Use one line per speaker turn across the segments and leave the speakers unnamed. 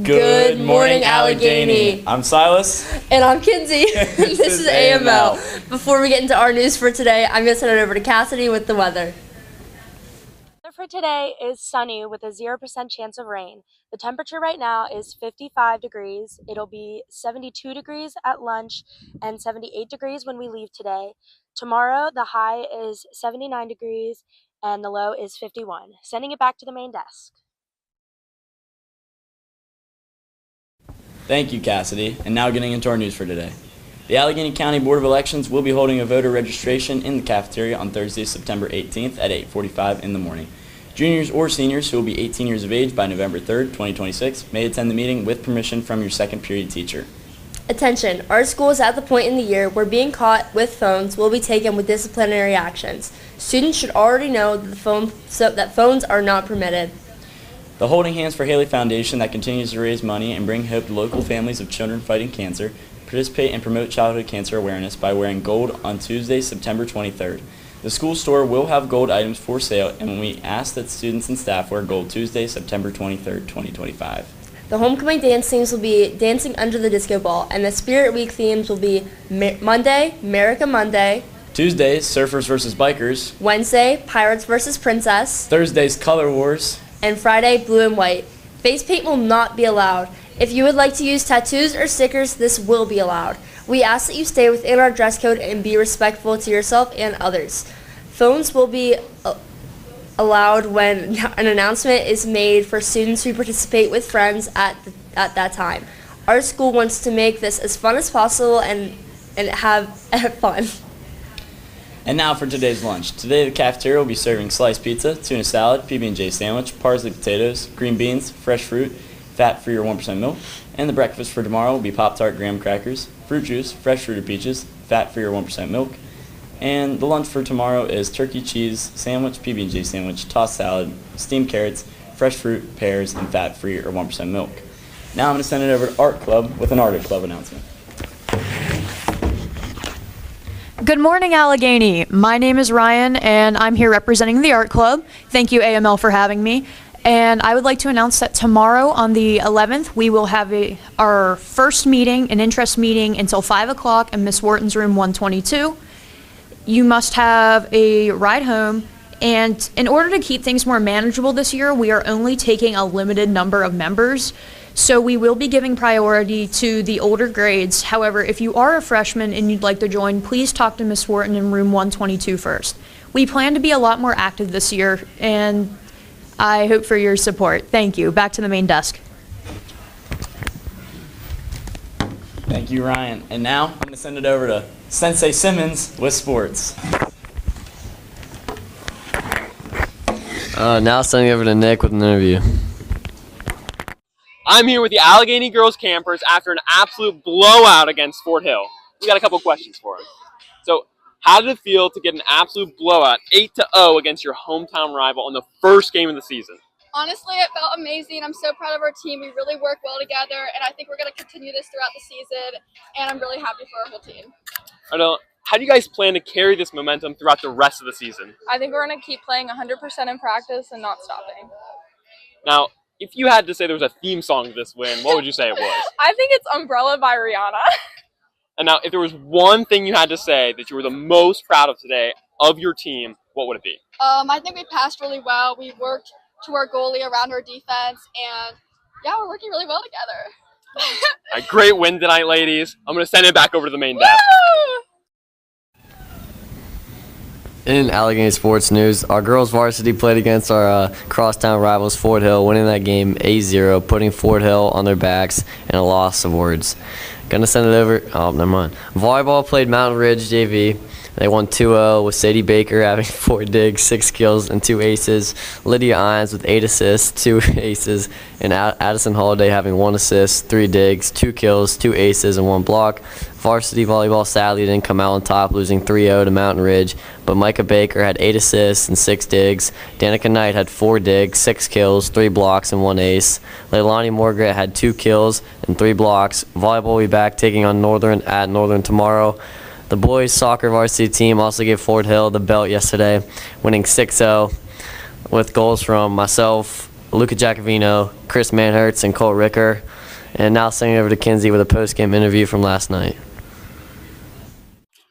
Good morning, Allegheny.
I'm Silas.
And I'm Kinsey. This is AML. Before we get into our news for today, I'm going to send it over to Cassidy with the weather.
Weather for today is sunny with a 0% chance of rain. The temperature right now is 55 degrees. It'll be 72 degrees at lunch and 78 degrees when we leave today. Tomorrow, the high is 79 degrees and the low is 51. Sending it back to the main desk.
Thank you, Cassidy. And now getting into our news for today. The Allegheny County Board of Elections will be holding a voter registration in the cafeteria on Thursday, September 18th at 8:45 in the morning. Juniors or seniors who will be 18 years of age by November 3rd, 2026 may attend the meeting with permission from your second period teacher.
Attention, our school is at the point in the year where being caught with phones will be taken with disciplinary actions. Students should already know that phones are not permitted.
The Holding Hands for Haley Foundation, that continues to raise money and bring hope to local families of children fighting cancer, participate and promote childhood cancer awareness by wearing gold on Tuesday, September 23rd. The school store will have gold items for sale, and we ask that students and staff wear gold Tuesday, September 23rd, 2025.
The homecoming dance teams will be dancing under the disco ball, and the Spirit Week themes will be Monday, America Monday.
Tuesday, Surfers vs. Bikers.
Wednesday, Pirates vs. Princess.
Thursday's Color Wars.
And Friday, Blue and White. Face paint will not be allowed. If you would like to use tattoos or stickers, this will be allowed. We ask that you stay within our dress code and be respectful to yourself and others. Phones will be allowed when an announcement is made for students who participate with friends at that time. Our school wants to make this as fun as possible and have fun.
And now for today's lunch. Today the cafeteria will be serving sliced pizza, tuna salad, PB&J sandwich, parsley potatoes, green beans, fresh fruit, fat-free or 1% milk. And the breakfast for tomorrow will be Pop-Tart graham crackers, fruit juice, fresh fruited peaches, fat-free or 1% milk. And the lunch for tomorrow is turkey cheese sandwich, PB&J sandwich, tossed salad, steamed carrots, fresh fruit, pears, and fat-free or 1% milk. Now I'm going to send it over to Art Club with an Art Club announcement.
Good morning, Allegheny. My name is Ryan, and I'm here representing the Art Club. Thank you, AML, for having me. And I would like to announce that tomorrow on the 11th, we will have our first meeting, an interest meeting, until 5 o'clock in Miss Wharton's room 122. You must have a ride home, and in order to keep things more manageable this year, we are only taking a limited number of members. So we will be giving priority to the older grades. However, if you are a freshman and you'd like to join, please talk to Miss Wharton in room 122 first. We plan to be a lot more active this year, and I hope for your support. Thank you. Back to the main desk.
Thank you, Ryan. And now I'm going to send it over to Sensei Simmons with sports.
Now sending over to Nick with an interview.
I'm here with the Allegheny girls campers after an absolute blowout against Fort Hill. We got a couple questions for them. So, how did it feel to get an absolute blowout, 8-0, against your hometown rival on the first game of the season?
Honestly, it felt amazing. I'm so proud of our team. We really work well together, and I think we're going to continue this throughout the season, and I'm really happy for our whole team.
How do you guys plan to carry this momentum throughout the rest of the season?
I think we're going to keep playing 100% in practice and not stopping.
Now, if you had to say there was a theme song to this win, what would you say it was?
I think it's Umbrella by Rihanna.
And now, if there was one thing you had to say that you were the most proud of today of your team, what would it be?
I think we passed really well. We worked to our goalie around our defense, and yeah, we're working really well together.
A great win tonight, ladies. I'm going to send it back over to the main desk.
In Allegheny sports news, our girls varsity played against our crosstown rivals Fort Hill, winning that game 8-0, putting Fort Hill on their backs in a loss of words. Gonna send it over. Oh, never mind. Volleyball played Mountain Ridge JV. They won 2-0 with Sadie Baker having 4 digs, 6 kills, and 2 aces. Lydia Ines with 8 assists, 2 aces, and Addison Holiday having 1 assist, 3 digs, 2 kills, 2 aces, and 1 block. Varsity volleyball sadly didn't come out on top, losing 3-0 to Mountain Ridge, but Micah Baker had 8 assists and 6 digs. Danica Knight had 4 digs, 6 kills, 3 blocks, and 1 ace. Leilani Morgret had 2 kills and 3 blocks. Volleyball will be back taking on Northern at Northern tomorrow. The boys soccer varsity team also gave Fort Hill the belt yesterday, winning 6-0 with goals from myself, Luca Giacovino, Chris Manhertz, and Cole Ricker. And now sending it over to Kinsey with a post-game interview from last night.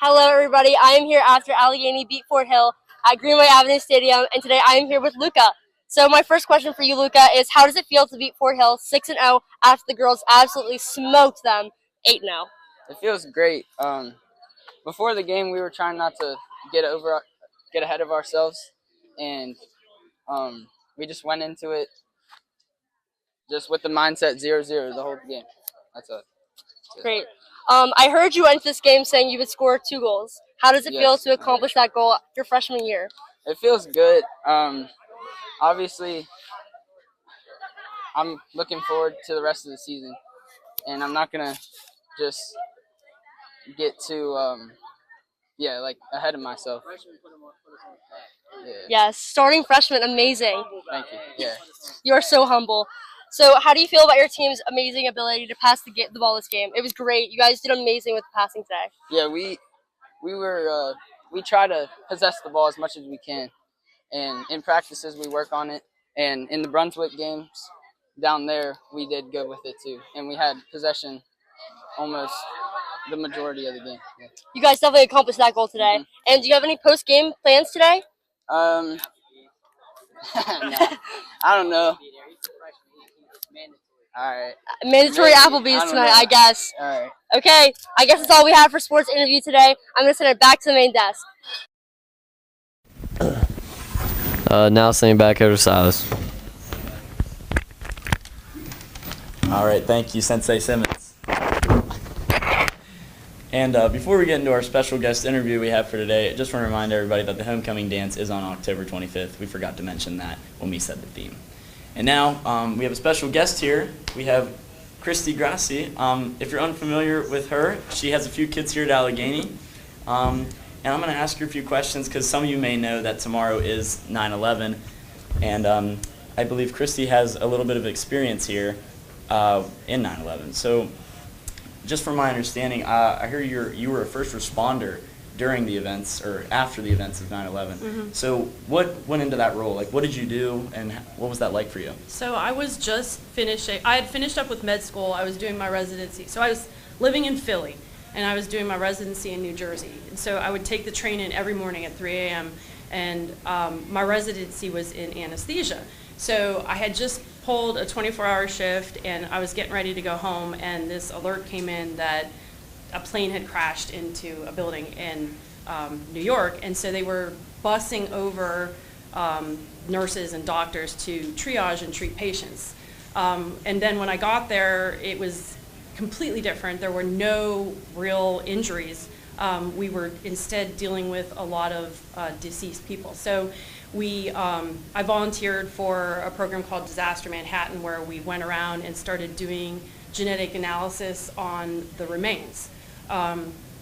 Hello, everybody. I am here after Allegheny beat Fort Hill at Greenway Avenue Stadium, and today I am here with Luca. So my first question for you, Luca, is how does it feel to beat Fort Hill 6-0 after the girls absolutely smoked them 8-0?
It feels great. Before the game, we were trying not to get ahead of ourselves, and we just went into it just with the mindset 0-0 the whole game. That's it.
Great. I heard you went into this game saying you would score 2 goals. How does it feel to accomplish that goal your freshman year?
It feels good. Obviously, I'm looking forward to the rest of the season, and I'm not gonna just get too ahead of myself.
Yes, starting freshman, amazing.
Thank you. Yeah.
You are so humble. So how do you feel about your team's amazing ability to pass the ball this game? It was great. You guys did amazing with the passing today.
Yeah, we try to possess the ball as much as we can, and in practices we work on it, and in the Brunswick games down there we did good with it too, and we had possession almost the majority of the game. Yeah.
You guys definitely accomplished that goal today.
Mm-hmm.
And do you have any post-game plans today?
No, I don't know. All right.
Mandatory
Maybe.
Applebee's tonight, I guess.
All right.
Okay, I guess that's all we have for sports interview today. I'm going to send it back to the main desk.
Now sending back over to Silas.
All right, thank you, Sensei Simmons. And before we get into our special guest interview we have for today, I just want to remind everybody that the homecoming dance is on October 25th. We forgot to mention that when we said the theme. And now we have a special guest here. We have Christy Grassi. If you're unfamiliar with her, she has a few kids here at Allegheny. And I'm going to ask her a few questions because some of you may know that tomorrow is 9/11. And I believe Christy has a little bit of experience here in 9/11. So just from my understanding, I hear you were a first responder during the events or after the events of 9/11.
Mm-hmm.
So what went into that role? Like, what did you do, and what was that like for you?
So I was just I had finished up with med school. I was doing my residency. So I was living in Philly, and I was doing my residency in New Jersey. And so I would take the train in every morning at 3 a.m., and my residency was in anesthesia. So I had just pulled a 24-hour shift, and I was getting ready to go home, and this alert came in that a plane had crashed into a building in New York, and so they were busing over nurses and doctors to triage and treat patients. And then when I got there, it was completely different. There were no real injuries. We were instead dealing with a lot of deceased people. So I volunteered for a program called Disaster Manhattan, where we went around and started doing genetic analysis on the remains.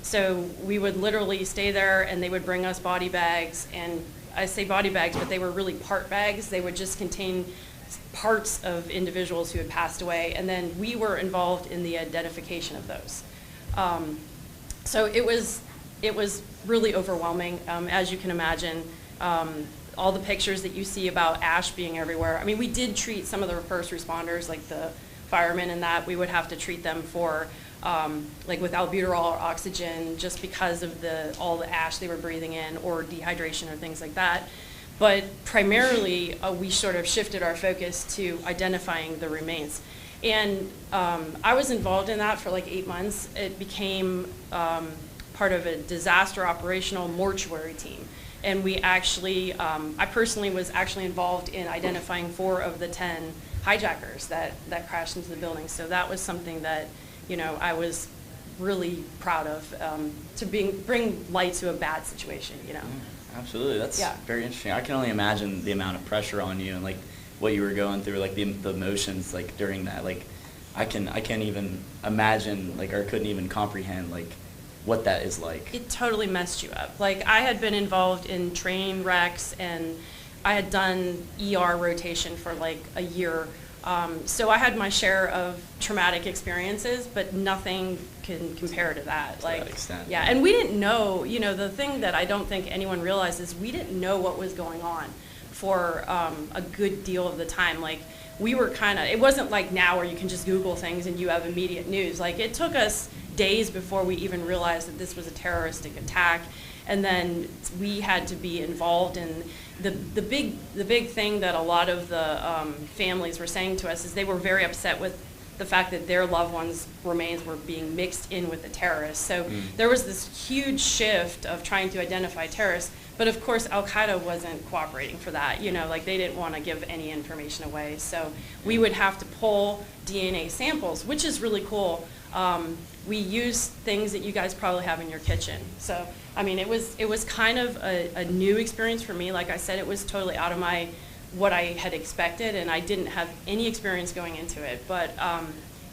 So we would literally stay there, and they would bring us body bags, and I say body bags, but they were really part bags. They would just contain parts of individuals who had passed away, and then we were involved in the identification of those. So it was really overwhelming, as you can imagine. All the pictures that you see about ash being everywhere. I mean, we did treat some of the first responders, like the firemen and that. We would have to treat them for like with albuterol or oxygen, just because of all the ash they were breathing in, or dehydration or things like that. But primarily, we sort of shifted our focus to identifying the remains. And I was involved in that for like 8 months. It became part of a disaster operational mortuary team. And we actually, I personally was actually involved in identifying 4 of the 10 hijackers that crashed into the building. So that was something that, I was really proud of, to bring light to a bad situation,
Absolutely, that's very interesting. I can only imagine the amount of pressure on you and like what you were going through, like the emotions like during that. Like, I can't even imagine, like, or couldn't even comprehend like what that is like.
It totally messed you up. Like, I had been involved in train wrecks, and I had done ER rotation for like a year. So I had my share of traumatic experiences, but nothing can compare to that.
To that extent.
Yeah, and we didn't know, the thing that I don't think anyone realizes, we didn't know what was going on for a good deal of the time. Like, we were it wasn't like now where you can just Google things and you have immediate news. Like, it took us days before we even realized that this was a terroristic attack, and then we had to be involved in the big thing that a lot of the families were saying to us is they were very upset with the fact that their loved ones' remains were being mixed in with the terrorists. So there was this huge shift of trying to identify terrorists, but of course Al-Qaeda wasn't cooperating for that. You know, like, they didn't want to give any information away. So we would have to pull DNA samples, which is really cool. We use things that you guys probably have in your kitchen. So, I mean, it was kind of a new experience for me. Like I said, it was totally out of what I had expected, and I didn't have any experience going into it, but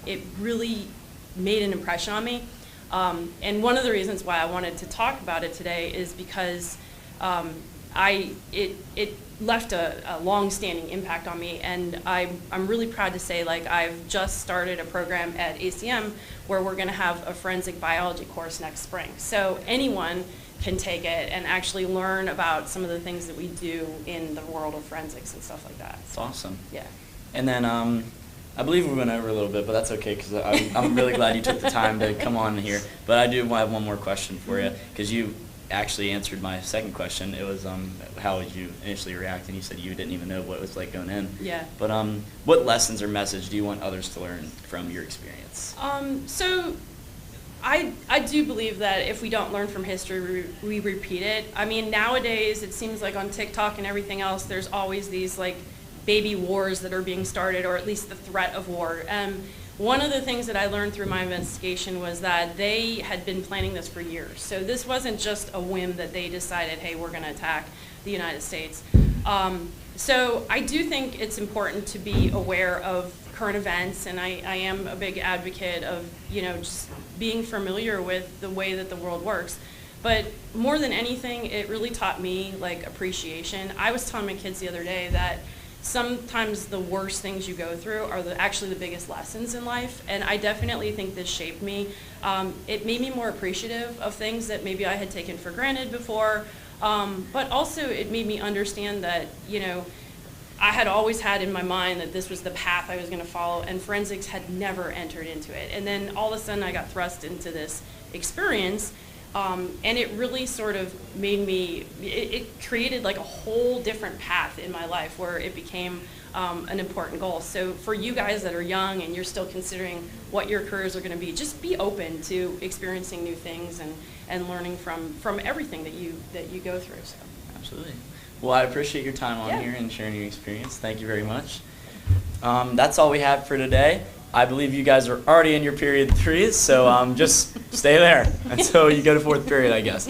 it really made an impression on me. And one of the reasons why I wanted to talk about it today is because it left a long-standing impact on me, and I'm really proud to say, like, I've just started a program at ACM where we're going to have a forensic biology course next spring. So anyone can take it and actually learn about some of the things that we do in the world of forensics and stuff like that.
That's awesome.
Yeah.
And then I believe we went over a little bit, but that's okay because I'm really glad you took the time to come on here. But I do have one more question for you, because you actually answered my second question. It was how would you initially react, and you said you didn't even know what it was like going in.
Yeah.
But what lessons or message do you want others to learn from your experience?
So I do believe that if we don't learn from history, we repeat it. I mean, nowadays it seems like on TikTok and everything else, there's always these like baby wars that are being started, or at least the threat of war. One of the things that I learned through my investigation was that they had been planning this for years. So this wasn't just a whim that they decided, hey, we're going to attack the United States. So I do think it's important to be aware of current events, and I am a big advocate of, you know, just being familiar with the way that the world works. But more than anything, it really taught me like appreciation. I was telling my kids the other day that sometimes the worst things you go through are actually the biggest lessons in life, and I definitely think this shaped me. It made me more appreciative of things that maybe I had taken for granted before, but also it made me understand that, you know, I had always had in my mind that this was the path I was going to follow, and forensics had never entered into it. And then all of a sudden I got thrust into this experience, and it really sort of made me, it created like a whole different path in my life where it became an important goal. So for you guys that are young and you're still considering what your careers are going to be, just be open to experiencing new things and learning from everything that you go through. So.
Absolutely. Well, I appreciate your time on here and sharing your experience. Thank you very much. That's all we have for today. I believe you guys are already in your period 3, so just stay there until you go to 4th period, I guess.